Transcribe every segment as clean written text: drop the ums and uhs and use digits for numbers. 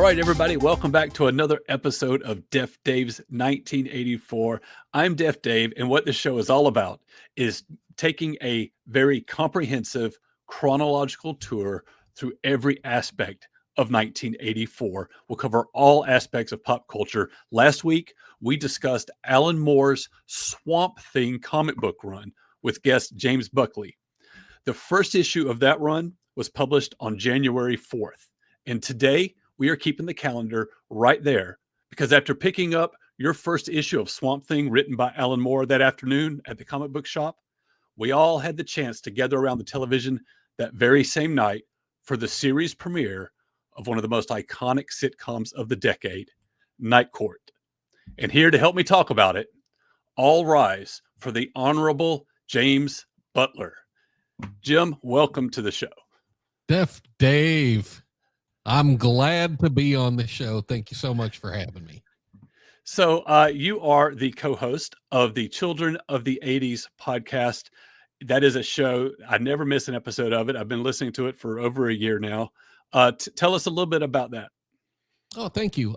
All right, everybody, welcome back to another episode of DefDave's 1984. I'm DefDave, and what this show is all about is taking a very comprehensive chronological tour through every aspect of 1984. We'll cover all aspects of pop culture. Last week, we discussed Alan Moore's Swamp Thing comic book run with guest James Butler. The first issue of that run was published on January 4th. And today, we are keeping the calendar right there because after picking up your first issue of Swamp Thing written by Alan Moore that afternoon at the comic book shop, we all had the chance to gather around the television that very same night for the series premiere of one of the most iconic sitcoms of the decade, Night Court. And here to help me talk about it, all rise for the Honorable James Butler. Jim, welcome to the show. DefDave, I'm glad to be on the show. Thank you so much for having me. So you are the co-host of the Children of the 80s podcast. That is a show. I never miss an episode of it. I've been listening to it for over a year now. Tell us a little bit about that. Oh, thank you.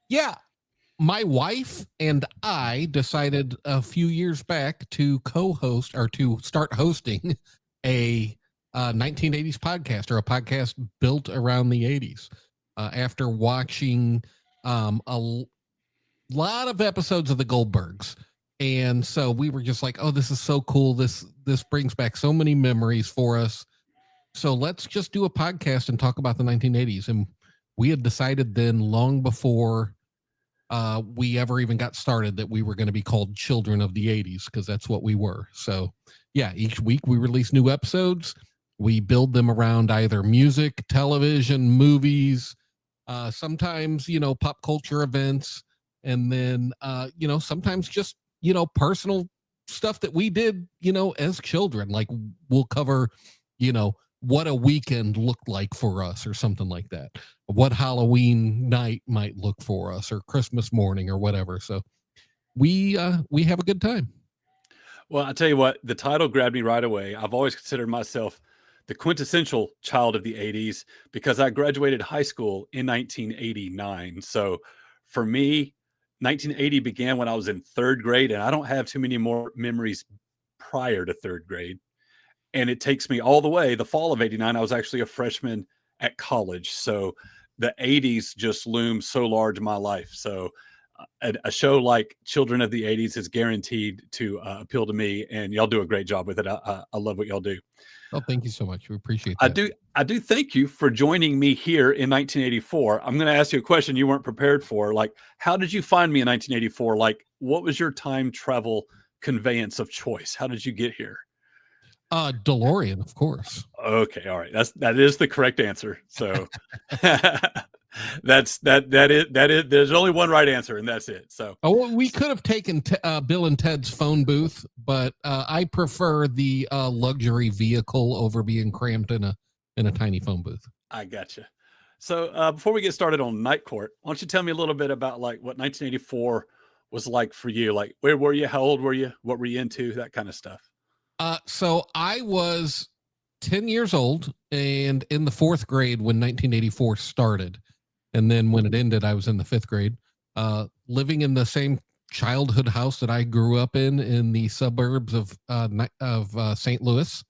Yeah, my wife and I decided a few years back to co-host or to start hosting a 1980s podcast, or a podcast built around the 80s, after watching a lot of episodes of the Goldbergs. And so we were just like, oh, this is so cool. This brings back so many memories for us. So let's just do a podcast and talk about the 1980s. And we had decided then, long before we ever even got started, that we were going to be called Children of the 80s, because that's what we were. So yeah, each week we release new episodes. We build them around either music, television, movies, sometimes, pop culture events, and then, sometimes just, personal stuff that we did, as children. Like we'll cover, what a weekend looked like for us or something like that, what Halloween night might look for us, or Christmas morning or whatever. So we have a good time. Well, I'll tell you what, the title grabbed me right away. I've always considered myself the quintessential child of the 80s because I graduated high school in 1989. So for me, 1980 began when I was in third grade, and I don't have too many more memories prior to third grade. And it takes me all the way. The fall of 89, I was actually a freshman at college. So the 80s just loomed so large in my life. So a show like Children of the 80s is guaranteed to appeal to me, and y'all do a great job with it. I love what y'all do. Oh, thank you so much. We appreciate that. I do thank you for joining me here in 1984. I'm going to ask you a question you weren't prepared for. Like, how did you find me in 1984? Like, what was your time travel conveyance of choice? How did you get here? DeLorean, of course. Okay, all right. That is the correct answer. So that is there's only one right answer, and that's it. So we could have taken Bill and Ted's phone booth, but I prefer the luxury vehicle over being cramped in a tiny phone booth. I gotcha. So before we get started on Night Court, why don't you tell me a little bit about like what 1984 was like for you? Like, where were you? How old were you? What were you into? That kind of stuff. So I was 10 years old and in the fourth grade when 1984 started. And then when it ended, I was in the fifth grade, living in the same childhood house that I grew up in the suburbs of St. Louis.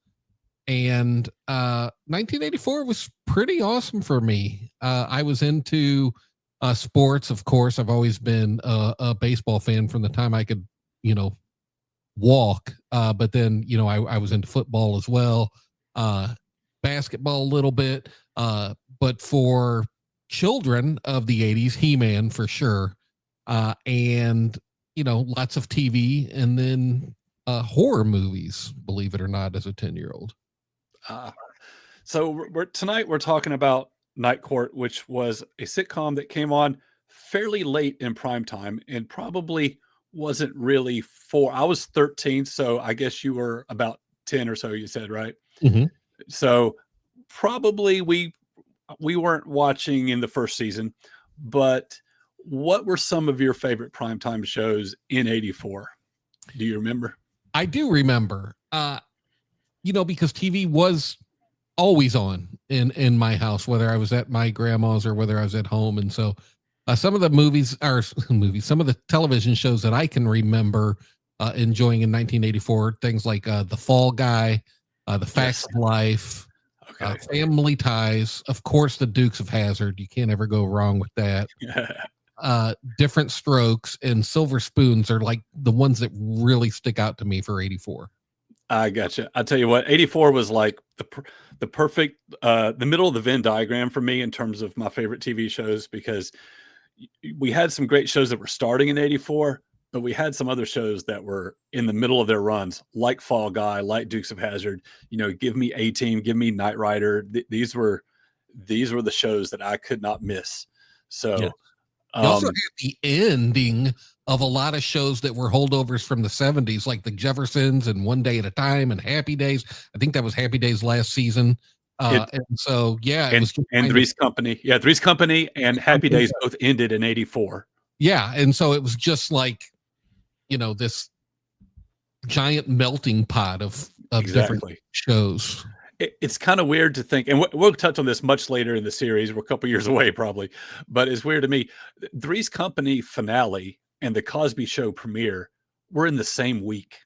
And 1984 was pretty awesome for me. I was into sports, of course. I've always been a baseball fan from the time I could, walk. But then, I was into football as well, basketball a little bit. But for children of the 80s, He-Man for sure. And, lots of TV, and then horror movies, believe it or not, as a 10-year-old. So tonight we're talking about Night Court, which was a sitcom that came on fairly late in prime time and probably wasn't really I was 13, so I guess you were about 10 or so, you said, right? Mm-hmm. So probably we weren't watching in the first season, but what were some of your favorite primetime shows in 84? Do you remember? I do remember, because TV was always on in my house, whether I was at my grandma's or whether I was at home. And so some of the movies are movies, some of the television shows that I can remember enjoying in 1984, things like The Fall Guy, The Facts Yes. of Life, Okay. Family Ties, of course, The Dukes of Hazzard. You can't ever go wrong with that. Different Strokes and Silver Spoons are like the ones that really stick out to me for 84. I gotcha. I tell you what, 84 was like the perfect the middle of the Venn diagram for me in terms of my favorite TV shows, because we had some great shows that were starting in 84, but we had some other shows that were in the middle of their runs, like Fall Guy, like Dukes of Hazzard. Give me A-Team, give me Knight Rider. These were the shows that I could not miss. Yeah. So You also um had the ending of a lot of shows that were holdovers from the 70s, like the Jeffersons and One Day at a Time and Happy Days. I think that was Happy Days last season. it And so, yeah, it and was just and kind of Three's Company. Yeah, Three's Company and Happy something. Days both ended in 84. Yeah. And so it was just like, this giant melting pot of different Exactly. shows. It's kind of weird to think, and we'll touch on this much later in the series. We're a couple years away, probably, but it's weird to me. Three's Company finale and the Cosby Show premiere were in the same week.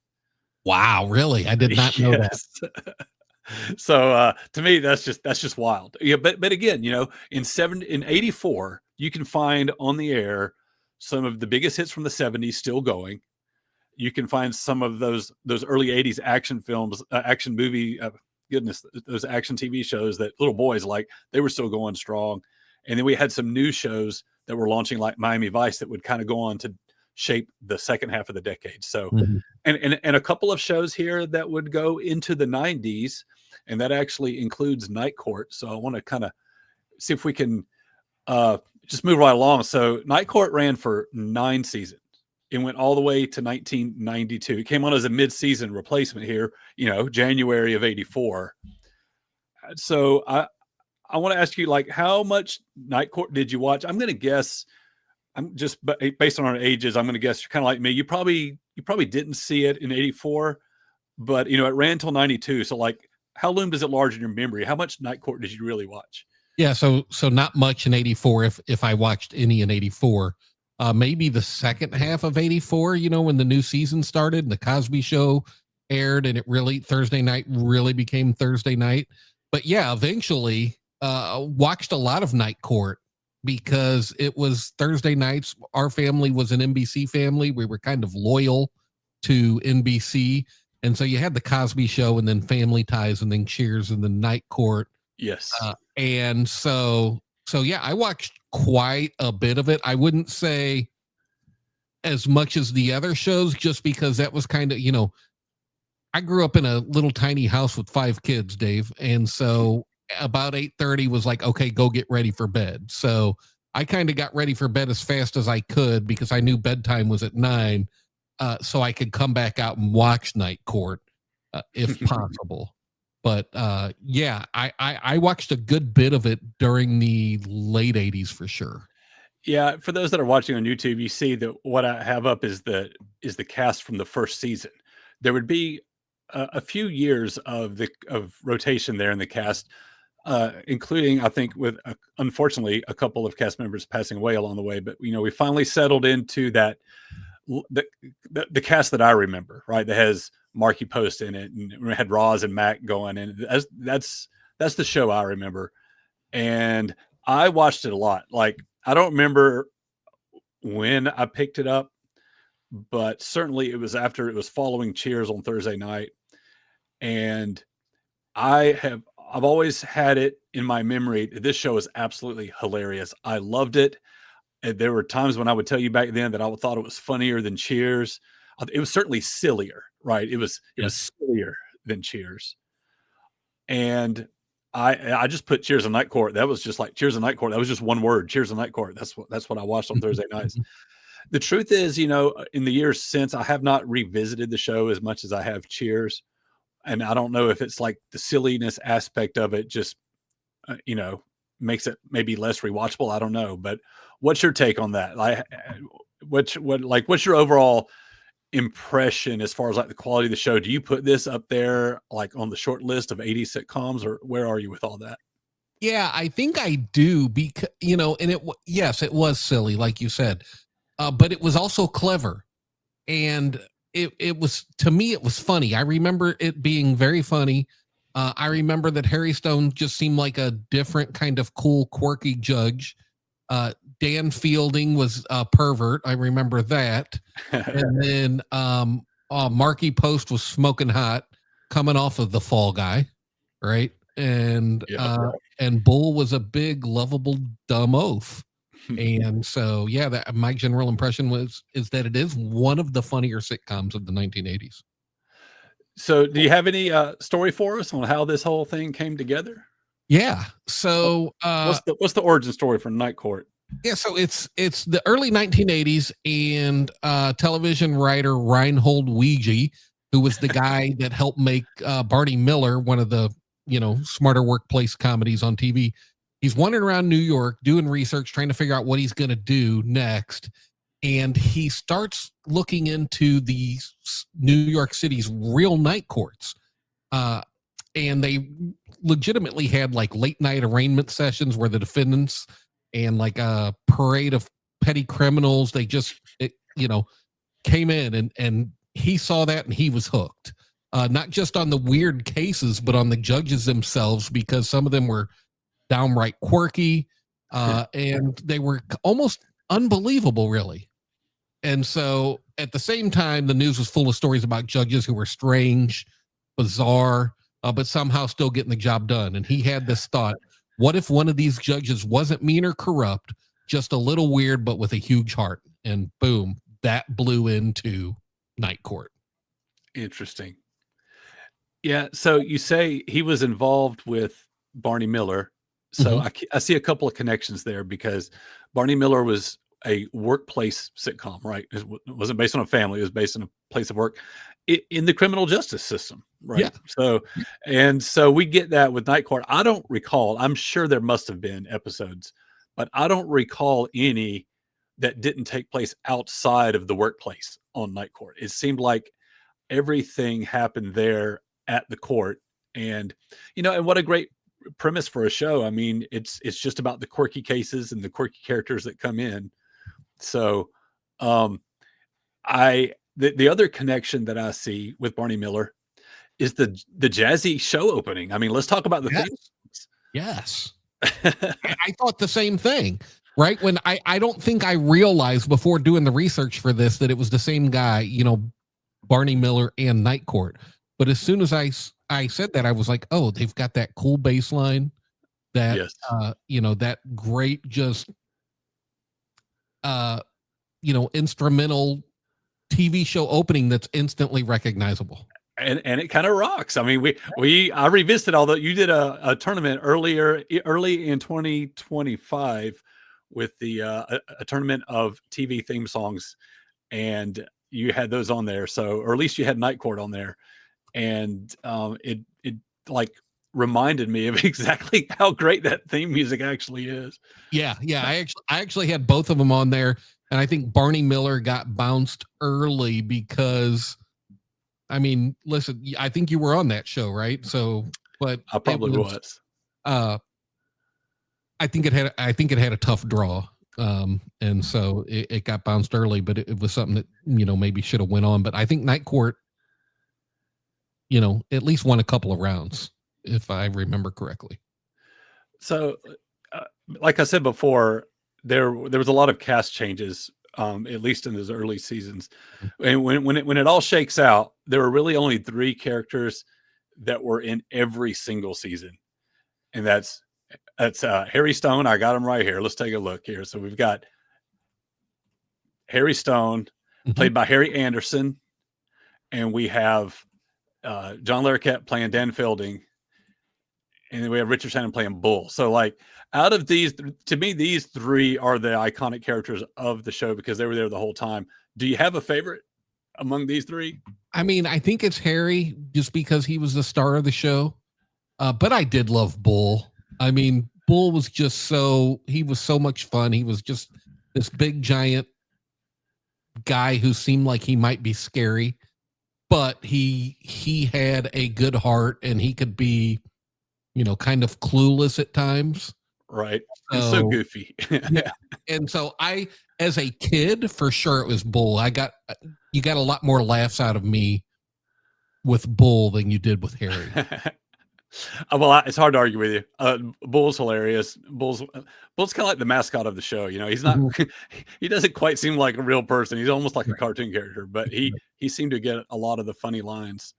Wow, really? I did not know that. Yes. So to me, that's just wild. Yeah, but again, in 84, you can find on the air some of the biggest hits from the 70s still going. You can find some of those early 80s action films, action movie, goodness, those action TV shows that little boys like, they were still going strong. And then we had some new shows that were launching, like Miami Vice, that would kind of go on to shape the second half of the decade. So, Mhm. and a couple of shows here that would go into the 90s, and that actually includes Night Court. So I want to kind of see if we can just move right along. So Night Court ran for 9 seasons. It went all the way to 1992. It came on as a mid-season replacement here, January of 84. So I want to ask you, like, how much Night Court did you watch? I'm going to guess, I'm just based on our ages, I'm going to guess you're kind of like me. You probably didn't see it in 84, but it ran till 92. So like, how loomed is it large in your memory? How much Night Court did you really watch? Yeah, so not much in 84 if I watched any in 84. Maybe the second half of 84, when the new season started and the Cosby Show aired and it really Thursday night really became Thursday night. But yeah, eventually watched a lot of Night Court because it was Thursday nights. Our family was an NBC family. We were kind of loyal to NBC. And so you had the Cosby Show and then Family Ties and then Cheers and then Night Court. Yes. And so yeah, I watched quite a bit of it. I wouldn't say as much as the other shows, just because that was kind of, I grew up in a little tiny house with 5 kids, Dave. And so about 8:30 was like, okay, go get ready for bed. So I kind of got ready for bed as fast as I could because I knew bedtime was at 9. So I could come back out and watch Night Court if possible. But yeah, I watched a good bit of it during the late 80s for sure. Yeah, for those that are watching on YouTube, you see that what I have up is the cast from the first season. There would be a few years of rotation there in the cast, including, I think, with unfortunately a couple of cast members passing away along the way. But we finally settled into that the cast that I remember, right? That has Marky Post in it, and we had Roz and Mac going, and that's the show I remember. And I watched it a lot. Like, I don't remember when I picked it up, but certainly it was after, it was following Cheers on Thursday night. And I've always had it in my memory. This show is absolutely hilarious. I loved it. And there were times when I would tell you back then that I thought it was funnier than Cheers. It was certainly sillier, right? It was sillier than Cheers. And I just put Cheers and Night Court. That was just like Cheers and Night Court. That was just one word, Cheers and Night Court. That's what I watched on Thursday nights. The truth is, in the years since, I have not revisited the show as much as I have Cheers. And I don't know if it's like the silliness aspect of it just, makes it maybe less rewatchable. I don't know. But what's your take on that? Like, what's your overall? impression as far as like the quality of the show? Do you put this up there like on the short list of 80 sitcoms, or where are you with all that? Yeah, I think I do because, and yes, it was silly, like you said, but it was also clever. And it was, to me, it was funny. I remember it being very funny. I remember that Harry Stone just seemed like a different kind of cool, quirky judge. Dan Fielding was a pervert. I remember that. And then Marky Post was smoking hot, coming off of the Fall Guy, right? And Yeah. and Bull was a big, lovable, dumb oaf. And so, yeah, that my general impression is that it is one of the funnier sitcoms of the 1980s. So, do you have any story for us on how this whole thing came together? Yeah. So, What's the origin story for Night Court? yeah, so it's the early 1980s, and television writer Reinhold Weege, who was the guy that helped make Barney Miller one of the smarter workplace comedies on TV. He's wandering around New York doing research, trying to figure out what he's going to do next, and he starts looking into the New York City's real night courts. And they legitimately had like late night arraignment sessions where the defendants and like a parade of petty criminals, they just came in, and he saw that and he was hooked. Not just on the weird cases, but on the judges themselves, because some of them were downright quirky, and they were almost unbelievable, really. And so at the same time, the news was full of stories about judges who were strange, bizarre, but somehow still getting the job done. And he had this thought: what if one of these judges wasn't mean or corrupt, just a little weird, but with a huge heart? And boom, that blew into Night Court. Interesting. Yeah. So you say he was involved with Barney Miller. So I see a couple of connections there, because Barney Miller was a workplace sitcom, right? It wasn't based on a family; it was based on a place of work in the criminal justice system, right? Yeah. So we get that with Night Court. I don't recall. I'm sure there must have been episodes, but I don't recall any that didn't take place outside of the workplace on Night Court. It seemed like everything happened there at the court, and and what a great premise for a show. I mean, it's just about the quirky cases and the quirky characters that come in. So, the other connection that I see with Barney Miller is the jazzy show opening. I mean, let's talk about the Yes. theme. Yes. I thought the same thing, right? When I don't think I realized before doing the research for this that it was the same guy, Barney Miller and Night Court. But as soon as I said that, I was like, oh, they've got that cool bass line, that Yes. that great just instrumental TV show opening that's instantly recognizable. And it kind of rocks. I mean, I revisited, although you did a tournament early in 2025 with the a tournament of TV theme songs, and you had those on there. So, or at least you had Night Court on there, and it like reminded me of exactly how great that theme music actually is. Yeah. I actually had both of them on there, and I think Barney Miller got bounced early because, I mean, listen, I think you were on that show, right? So, but I probably was. I think it had a tough draw. And so it got bounced early, but it was something that, maybe should have went on. But I think Night Court, at least won a couple of rounds, if I remember correctly. So, like I said before, there was a lot of cast changes, at least in those early seasons. And when it all shakes out, there were really only 3 characters that were in every single season, and that's Harry Stone. I got him right here. Let's take a look here. So we've got Harry Stone, played by Harry Anderson, and we have John Larroquette playing Dan Fielding, and then we have Richard Shannon playing Bull. So, like, out of these, to me, these 3 are the iconic characters of the show because they were there the whole time. Do you have a favorite among these 3? I mean, I think it's Harry, just because he was the star of the show. But I did love Bull. I mean, Bull was just he was so much fun. He was just this big, giant guy who seemed like he might be scary, but he had a good heart and he could be, kind of clueless at times. Right. And so goofy. Yeah. And so as a kid, for sure it was Bull. You got a lot more laughs out of me with Bull than you did with Harry. Well, it's hard to argue with you. Bull's hilarious. Bull's kind of like the mascot of the show. He's not. He doesn't quite seem like a real person. He's almost like a cartoon character, but he seemed to get a lot of the funny lines.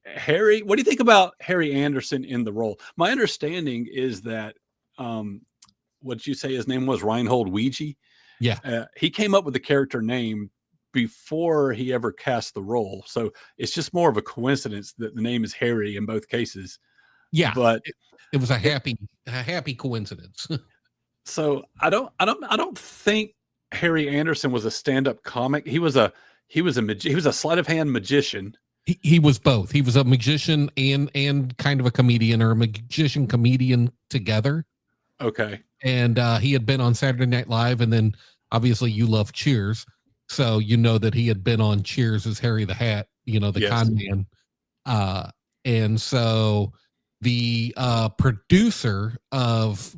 Harry, what do you think about Harry Anderson in the role? My understanding is that what did you say his name was? Reinhold Ouija. Yeah. He came up with the character name before he ever cast the role. So it's just more of a coincidence that the name is Harry in both cases. Yeah. But it was a happy coincidence. So I don't think Harry Anderson was a stand-up comic. He was a sleight of hand magician. He was both. He was a magician and kind of a comedian, or a magician comedian together. Okay. And he had been on Saturday Night Live, and then obviously you love Cheers. So you know that he had been on Cheers as Harry the Hat, the con man. And so the producer of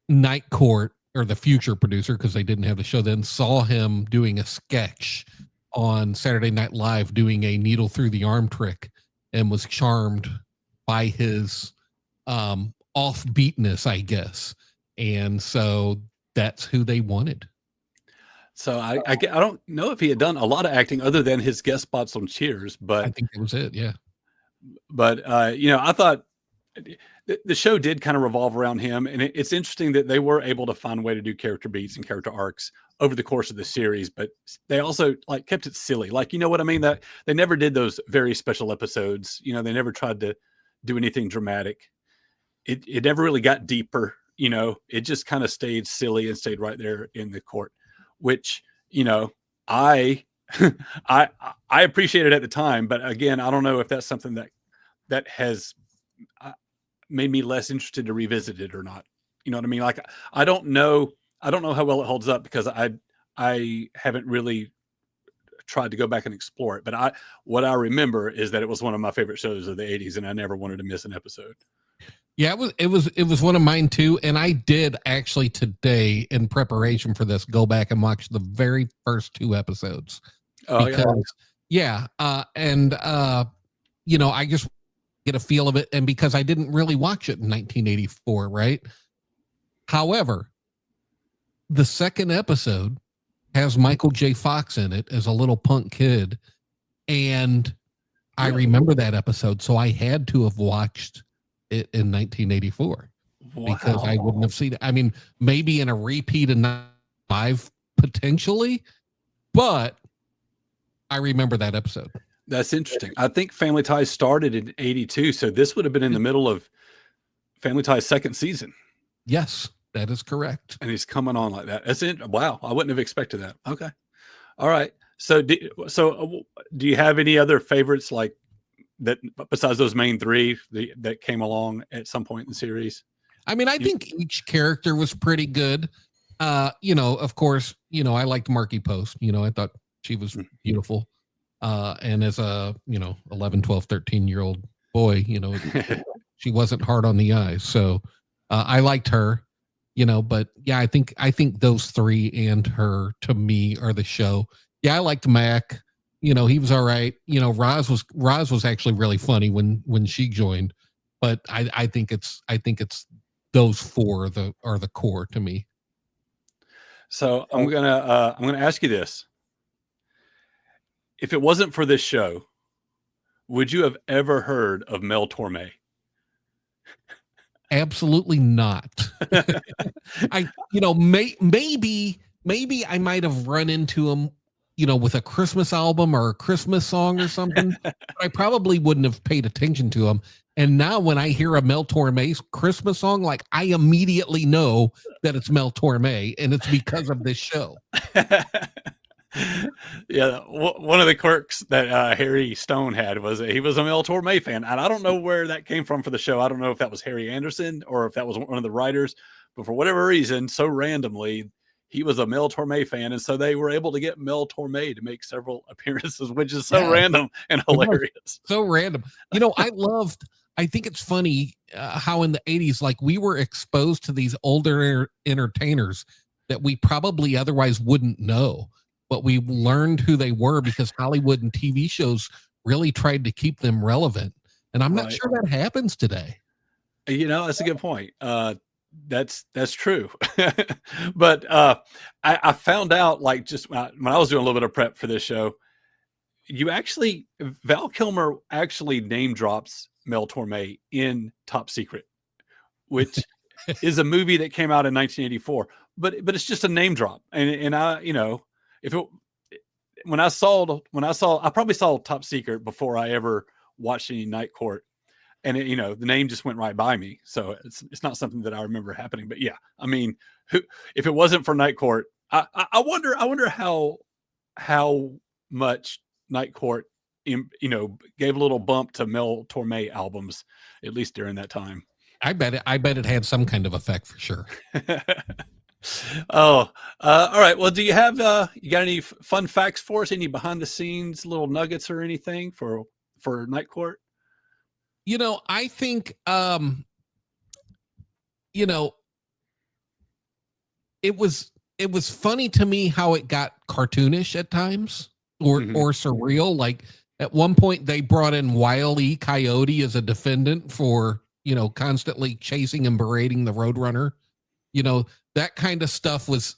Night Court, or the future producer, because they didn't have the show then, saw him doing a sketch on Saturday Night Live doing a needle through the arm trick, and was charmed by his offbeatness, I guess. And so that's who they wanted. So I don't know if he had done a lot of acting other than his guest spots on Cheers, but I think that was it. Yeah. But I thought the show did kind of revolve around him, and it's interesting that they were able to find a way to do character beats and character arcs over the course of the series, but they also kept it silly. You know what I mean? That they never did those very special episodes. They never tried to do anything dramatic. It never really got deeper. It just kind of stayed silly and stayed right there in the court, which, I I appreciated at the time, but again, I don't know if that's something that has made me less interested to revisit it or not. You know what I mean? I don't know how well it holds up, because I haven't really tried to go back and explore it. But what I remember is that it was one of my favorite shows of the 80s, and I never wanted to miss an episode. Yeah, it was one of mine too. And I did actually today, in preparation for this, go back and watch the very first 2 episodes. Oh, because, yeah. I just get a feel of it. And because I didn't really watch it in 1984, right? However, the second episode has Michael J. Fox in it as a little punk kid. And I remember that episode. So I had to have watched it in 1984. Wow. Because I wouldn't have seen it. I mean, maybe in a repeat of 5 potentially, but I remember that episode. That's interesting. I think Family Ties started in 82, so this would have been in the middle of Family Ties' second season. Yes, that is correct. And he's coming on like that. That's it. Wow, I wouldn't have expected that. Okay, all right. So, do you have any other favorites that besides those main 3 that came along at some point in the series? I mean, I think each character was pretty good. Of course, I liked Marky Post. I thought she was beautiful. And as a 11, 12, 13-year-old boy, she wasn't hard on the eyes, so I liked her. But yeah, I think those 3 and her, to me, are the show. Yeah, I liked Mac. He was all right. Roz was actually really funny when she joined, but I think it's those 4 are the core to me. So I'm gonna ask you this. If it wasn't for this show, would you have ever heard of Mel Torme? Absolutely not. Maybe I might have run into him, with a Christmas album or a Christmas song or something. But I probably wouldn't have paid attention to him. And now when I hear a Mel Torme's Christmas song, I immediately know that it's Mel Torme, and it's because of this show. Yeah, one of the quirks that Harry Stone had was he was a Mel Torme fan, and I don't know where that came from for the show. I don't know if that was Harry Anderson or if that was one of the writers, but for whatever reason, so randomly, he was a Mel Torme fan, and so they were able to get Mel Torme to make several appearances, which is so Yeah. random and hilarious. So random. I think it's funny how in the 80s, like we were exposed to these older entertainers that we probably otherwise wouldn't know, but we learned who they were because Hollywood and TV shows really tried to keep them relevant. And I'm not sure that happens today. That's a good point. That's true. But I found out, like, just when I was doing a little bit of prep for this show, Val Kilmer actually name drops Mel Torme in Top Secret, which is a movie that came out in 1984, but it's just a name drop. And I, when I probably saw Top Secret before I ever watched any Night Court. And the name just went right by me, so it's not something that I remember happening. But yeah, I mean, if it wasn't for Night Court, I wonder how much Night Court, gave a little bump to Mel Torme albums, at least during that time. I bet it had some kind of effect for sure. All right. Well, do you have you got any fun facts for us? Any behind the scenes little nuggets or anything for Night Court? I think, it was funny to me how it got cartoonish at times or surreal. Like at one point they brought in Wile E. Coyote as a defendant for, constantly chasing and berating the Roadrunner. That kind of stuff was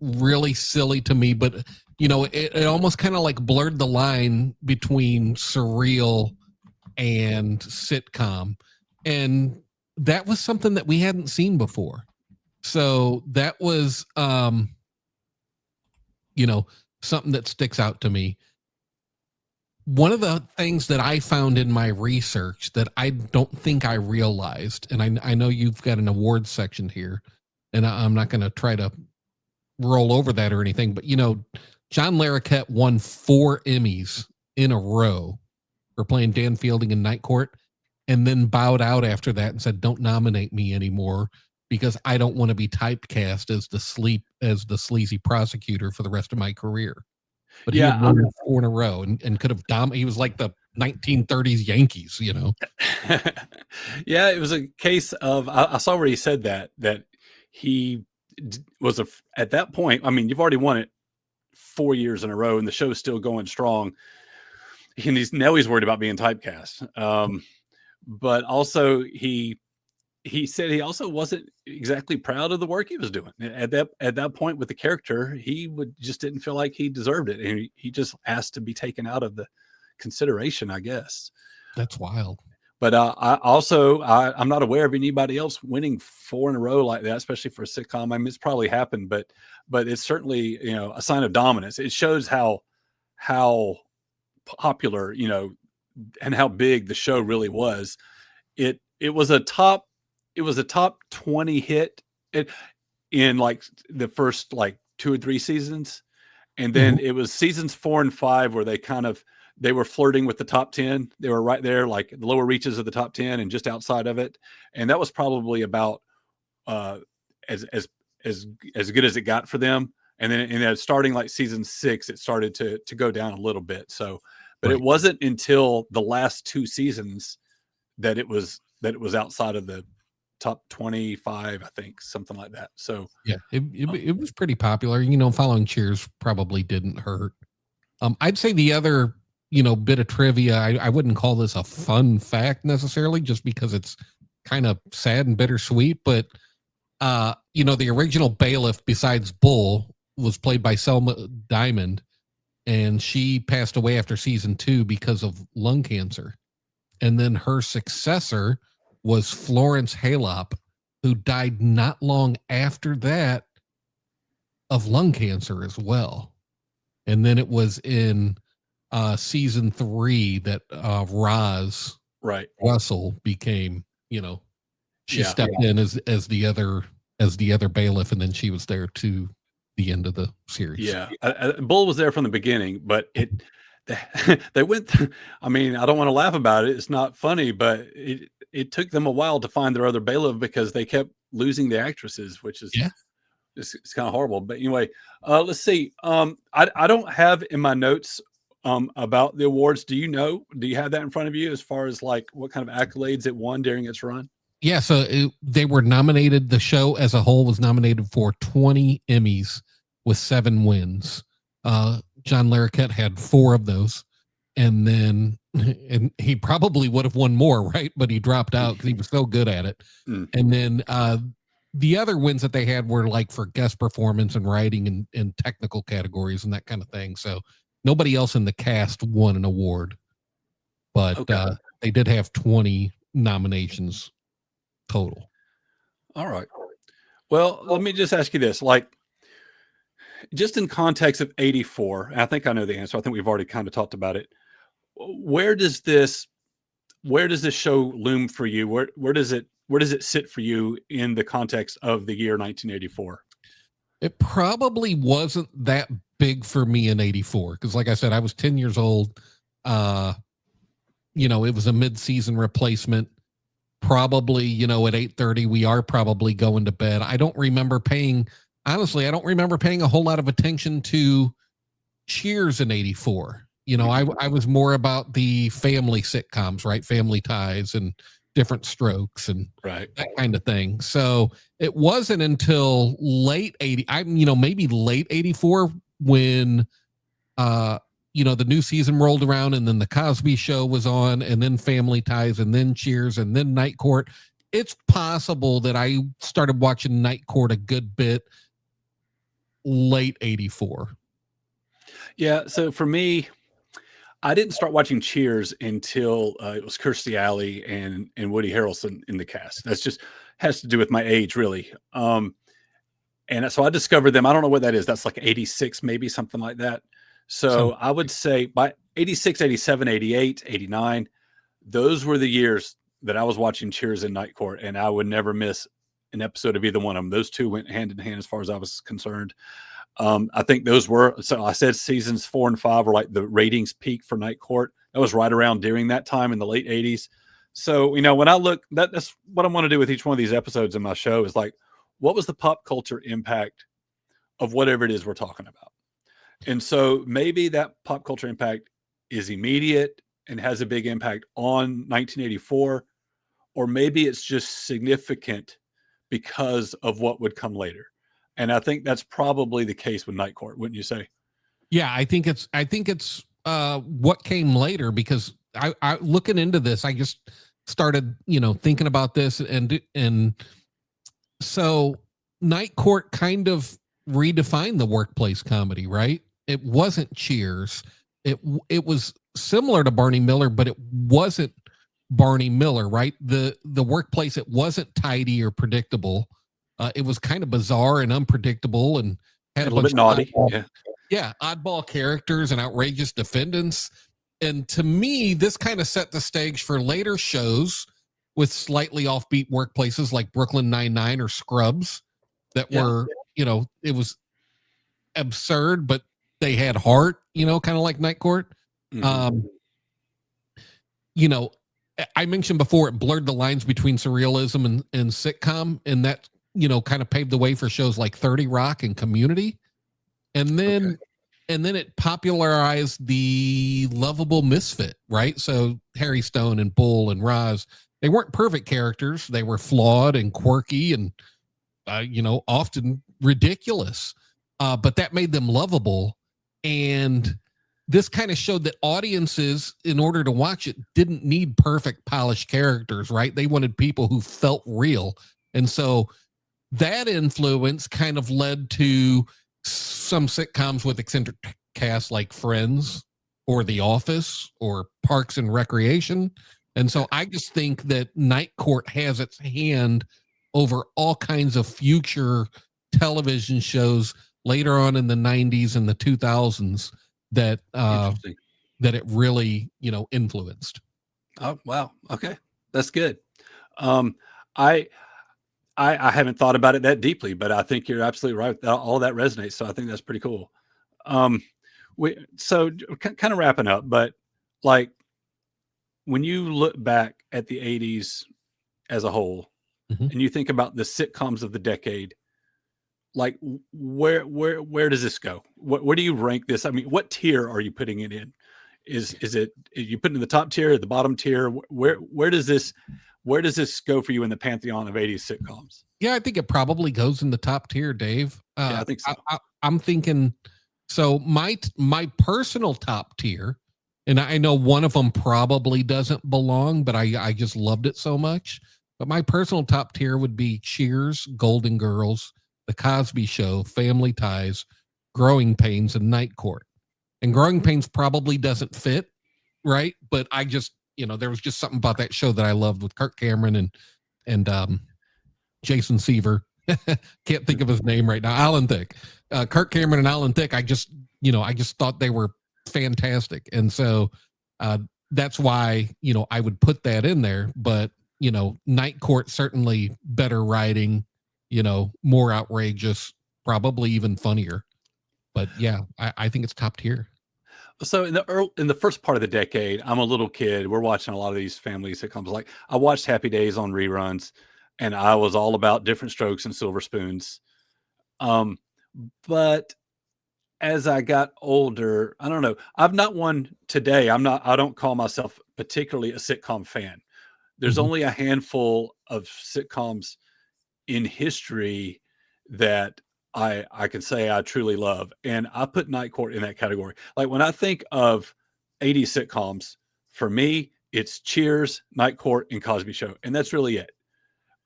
really silly to me, but it almost kind of like blurred the line between surreal and sitcom, and that was something that we hadn't seen before. So that was something that sticks out to me. One of the things that I found in my research that I don't think I realized, and I know you've got an awards section here, and I'm not going to try to roll over that or anything, but John Larroquette won 4 Emmys in a row for playing Dan Fielding in Night Court, and then bowed out after that and said, "Don't nominate me anymore because I don't want to be typecast as the sleazy prosecutor for the rest of my career." But he had won 4 in a row and could have he was like the 1930s Yankees, Yeah, it was a case of I saw where he said that he was at that point. I mean, you've already won it 4 years in a row, and the show's still going strong. And he's worried about being typecast. But also he said he also wasn't exactly proud of the work he was doing at that point with the character. He just didn't feel like he deserved it, and he just asked to be taken out of the consideration, I guess. That's wild. But I'm not aware of anybody else winning 4 in a row like that, especially for a sitcom. I mean, it's probably happened, but it's certainly a sign of dominance. It shows how popular, and how big the show really was. It was a top 20 hit in like the first like 2 or 3 seasons, and then it was seasons 4 and 5 where they were flirting with the top 10. They were right there, like the lower reaches of the top 10 and just outside of it, and that was probably about as good as it got for them. And then starting like season 6, it started to go down a little bit. So. But It wasn't until the last 2 seasons that it was outside of the top 25, I think, something like that. So yeah, it was pretty popular. Following Cheers probably didn't hurt. I'd say the other bit of trivia, I wouldn't call this a fun fact necessarily, just because it's kind of sad and bittersweet. But the original bailiff besides Bull was played by Selma Diamond. And she passed away after season 2 because of lung cancer. And then her successor was Florence Halop, who died not long after that of lung cancer as well. And then it was in season 3 that Roz Russell became, she stepped in as the other bailiff, and then she was there to the end of the series. Yeah, Bull was there from the beginning, but they went through, I mean, I don't want to laugh about it, it's not funny, but it took them a while to find their other bailiff because they kept losing the actresses, which is It's kind of horrible. But anyway, let's see. I don't have in my notes about the awards. Do you have that in front of you as far as like what kind of accolades it won during its run? Yeah, so they were nominated. The show as a whole was nominated for 20 Emmys with 7 wins. John Larroquette had 4 of those, and then and he probably would have won more, right? But he dropped out because he was so good at it. And then the other wins that they had were like for guest performance and writing and technical categories and that kind of thing. So nobody else in the cast won an award, but they did have 20 nominations total. All right. Well, let me just ask you this, like, just in context of 84, and I think I know the answer. I think we've already kind of talked about it. Where does this show loom for you? Where does it sit for you in the context of the year 1984? It probably wasn't that big for me in 84 because, like I said, I was 10 years old. It was a mid-season replacement. Probably, at 8:30, we are probably going to bed. I don't remember paying a whole lot of attention to Cheers in 84. I was more about the family sitcoms, right? Family Ties and Different Strokes and Right. that kind of thing. So it wasn't until late 80, maybe late 84 when the new season rolled around and then the Cosby Show was on and then Family Ties and then Cheers and then Night Court. It's possible that I started watching Night Court a good bit late 84. Yeah. So for me, I didn't start watching Cheers until it was Kirstie Alley and Woody Harrelson in the cast. That's just has to do with my age, really. And so I discovered them. I don't know what that is. That's like 86, maybe something like that. So I would say by 86, 87, 88, 89, those were the years that I was watching Cheers and Night Court, and I would never miss an episode of either one of them. Those two went hand in hand as far as I was concerned. I think those were, so I said seasons 4 and 5 were like the ratings peak for Night Court. That was right around during that time in the late 80s. So, when I look, that's what I want to do with each one of these episodes in my show is like, what was the pop culture impact of whatever it is we're talking about? And so maybe that pop culture impact is immediate and has a big impact on 1984, or maybe it's just significant because of what would come later. And I think that's probably the case with Night Court, wouldn't you say? Yeah, I think it's what came later because I looking into this, I just started, thinking about this and so Night Court kind of redefined the workplace comedy, right? It wasn't Cheers. It was similar to Barney Miller, but it wasn't Barney Miller, right? The workplace, it wasn't tidy or predictable. It was kind of bizarre and unpredictable and had a little bit naughty. Oddball characters and outrageous defendants. And to me, this kind of set the stage for later shows with slightly offbeat workplaces like Brooklyn Nine-Nine or Scrubs that were, it was absurd, but they had heart, kind of like Night Court. Mm-hmm. I mentioned before it blurred the lines between surrealism and sitcom, and that, kind of paved the way for shows like 30 Rock and Community. And then it popularized the lovable misfit, right? So Harry Stone and Bull and Roz, they weren't perfect characters. They were flawed and quirky and, often ridiculous. But that made them lovable. And this kind of showed that audiences, in order to watch it, didn't need perfect, polished characters, right? They wanted people who felt real. And so that influence kind of led to some sitcoms with eccentric casts like Friends or The Office or Parks and Recreation. And so I just think that Night Court has its hand over all kinds of future television shows later on in the 90s and the 2000s that it really, influenced. Oh, wow. Okay. That's good. I haven't thought about it that deeply, but I think you're absolutely right. All that resonates. So I think that's pretty cool. So kind of wrapping up, but like when you look back at the 80s as a whole, mm-hmm. and you think about the sitcoms of the decade, like where does this go? Where do you rank this? I mean, what tier are you putting it in? Is it, you put it in the top tier, the bottom tier? Where does this go for you in the pantheon of 80s sitcoms? Yeah, I think it probably goes in the top tier, Dave. Yeah, I think so. I'm thinking, so my personal top tier, and I know one of them probably doesn't belong, but I just loved it so much. But my personal top tier would be Cheers, Golden Girls, The Cosby Show, Family Ties, Growing Pains, and Night Court. And Growing Pains probably doesn't fit, right? But I just, there was just something about that show that I loved with Kirk Cameron and Jason Seaver. Can't think of his name right now. Alan Thicke. Kirk Cameron and Alan Thicke, I just thought they were fantastic. And so that's why, I would put that in there. But, Night Court, certainly better writing, more outrageous, probably even funnier. But yeah, I think it's top tier. So in the first part of the decade, I'm a little kid. We're watching a lot of these family sitcoms. Like I watched Happy Days on reruns, and I was all about Different Strokes and Silver Spoons. But as I got older, I don't know. I'm not one today. I don't call myself particularly a sitcom fan. There's only a handful of sitcoms in history that I can say I truly love. And I put Night Court in that category. Like when I think of 80s sitcoms, for me, it's Cheers, Night Court, and Cosby Show. And that's really it.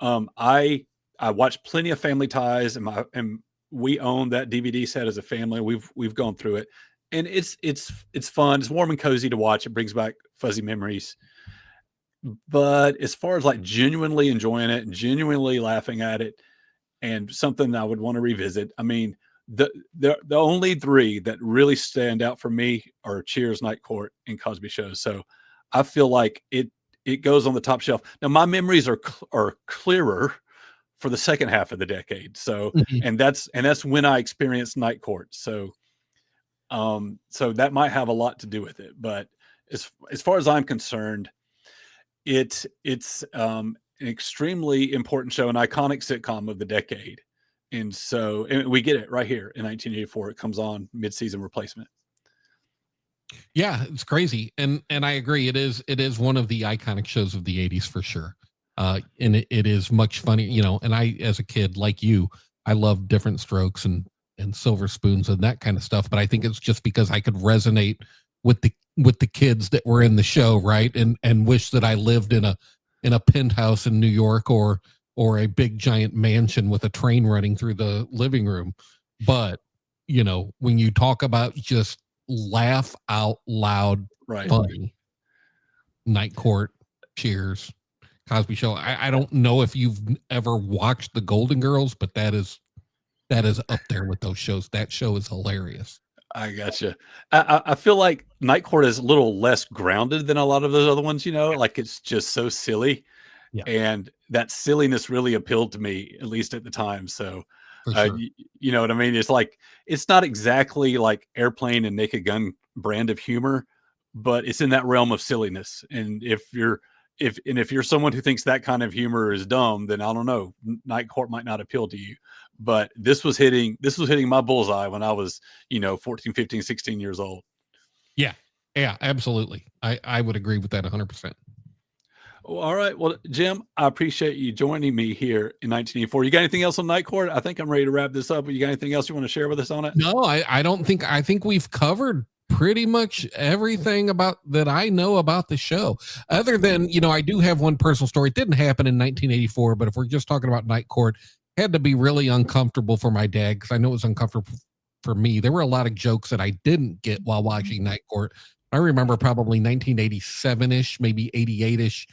I watched plenty of Family Ties, and we own that DVD set as a family. We've gone through it, and it's fun. It's warm and cozy to watch. It brings back fuzzy memories. But as far as like genuinely enjoying it and genuinely laughing at it, and something I would want to revisit, I mean, the only three that really stand out for me are Cheers, Night Court, and Cosby Show. So I feel like it goes on the top shelf. Now my memories are clearer for the second half of the decade. So, and that's when I experienced Night Court. So, so that might have a lot to do with it. But as far as I'm concerned, it's an extremely important show, an iconic sitcom of the decade. And so, and we get it right here in 1984. It comes on mid-season replacement. Yeah, it's crazy. And I agree. It is one of the iconic shows of the 80s for sure. And it is much funny, and I, as a kid, like you, I love Different Strokes and Silver Spoons and that kind of stuff. But I think it's just because I could resonate with the kids that were in the show. Right. And wish that I lived in a penthouse in New York or a big giant mansion with a train running through the living room. But, when you talk about just laugh out loud, Right. funny, Night Court, Cheers, Cosby Show. I don't know if you've ever watched The Golden Girls, but that is up there with those shows. That show is hilarious. I gotcha. I feel like Night Court is a little less grounded than a lot of those other ones, like it's just so silly. Yeah. And that silliness really appealed to me, at least at the time. So, sure. You know what I mean? It's like, it's not exactly like Airplane and Naked Gun brand of humor, but it's in that realm of silliness. And if you're someone who thinks that kind of humor is dumb, then I don't know, Night Court might not appeal to you. But this was hitting my bullseye when I was, 14, 15, 16 years old. Yeah. Yeah, absolutely. I would agree with that 100%. Well, all right. Well, Jim, I appreciate you joining me here in 1984. You got anything else on Night Court? I think I'm ready to wrap this up. But you got anything else you want to share with us on it? No, I don't think. I think we've covered pretty much everything about that I know about the show. Other than, I do have one personal story. It didn't happen in 1984, but if we're just talking about Night Court, it had to be really uncomfortable for my dad because I know it was uncomfortable for me. There were a lot of jokes that I didn't get while watching Night Court. I remember probably 1987-ish, maybe 88-ish.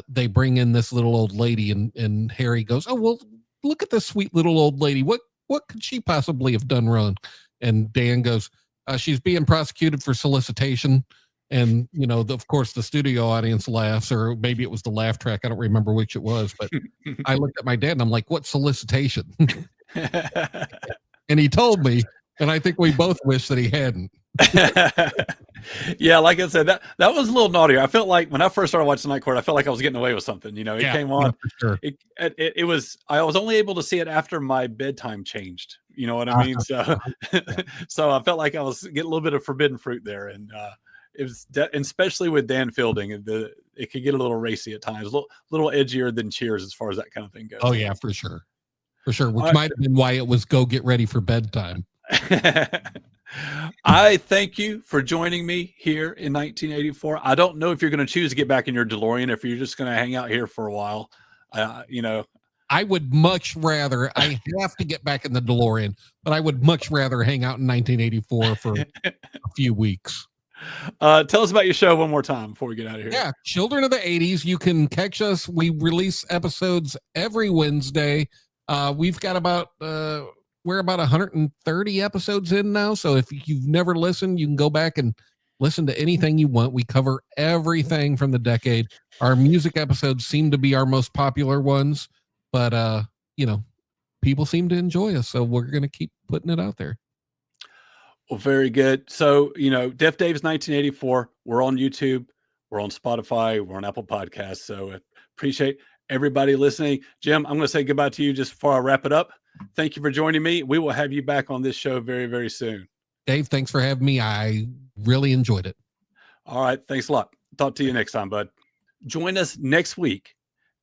They bring in this little old lady and Harry goes, "Oh, well, look at this sweet little old lady. What could she possibly have done wrong?" And Dan goes, "She's being prosecuted for solicitation." And, of course, the studio audience laughs, or maybe it was the laugh track. I don't remember which it was, but I looked at my dad and I'm like, "What solicitation?" And he told me, and I think we both wish that he hadn't. Yeah, like I said, that was a little naughtier. I felt like when I first started watching Night Court, I felt like I was getting away with something. You know, it Yeah, came yeah, on. for sure. It was. I was only able to see it after my bedtime changed. You know what I mean? Uh-huh, So, yeah. so I felt like I was getting a little bit of forbidden fruit there, and it was, and especially with Dan Fielding, it could get a little racy at times, little edgier than Cheers as far as that kind of thing goes. Oh yeah, for sure. For sure. Which All might have been why it was go get ready for bedtime. right. I thank you for joining me here in 1984. I don't know if you're going to choose to get back in your DeLorean, if you're just going to hang out here for a while. You know, I would much rather, I have to get back in the DeLorean, but I would much rather hang out in 1984 for a few weeks. Tell us about your show one more time before we get out of here. Yeah, Children of the 80s. You can catch us. We release episodes every Wednesday. We've got about we're about 130 episodes in now. So if you've never listened, you can go back and listen to anything you want. We cover everything from the decade. Our music episodes seem to be our most popular ones, but you know, people seem to enjoy us, so we're going to keep putting it out there. Well, very good. So, you know, DefDave's 1984. We're on YouTube. We're on Spotify. We're on Apple Podcasts. So appreciate everybody listening. Jim, I'm going to say goodbye to you just before I wrap it up. Thank you for joining me. We will have you back on this show very, very soon. Dave, thanks for having me. I really enjoyed it. All right. Thanks a lot. Talk to you next time, bud. Join us next week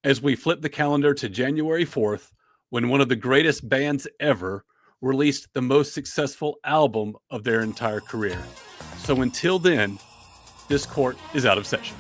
as we flip the calendar to January 4th, when one of the greatest bands ever released the most successful album of their entire career. So until then, this court is out of session.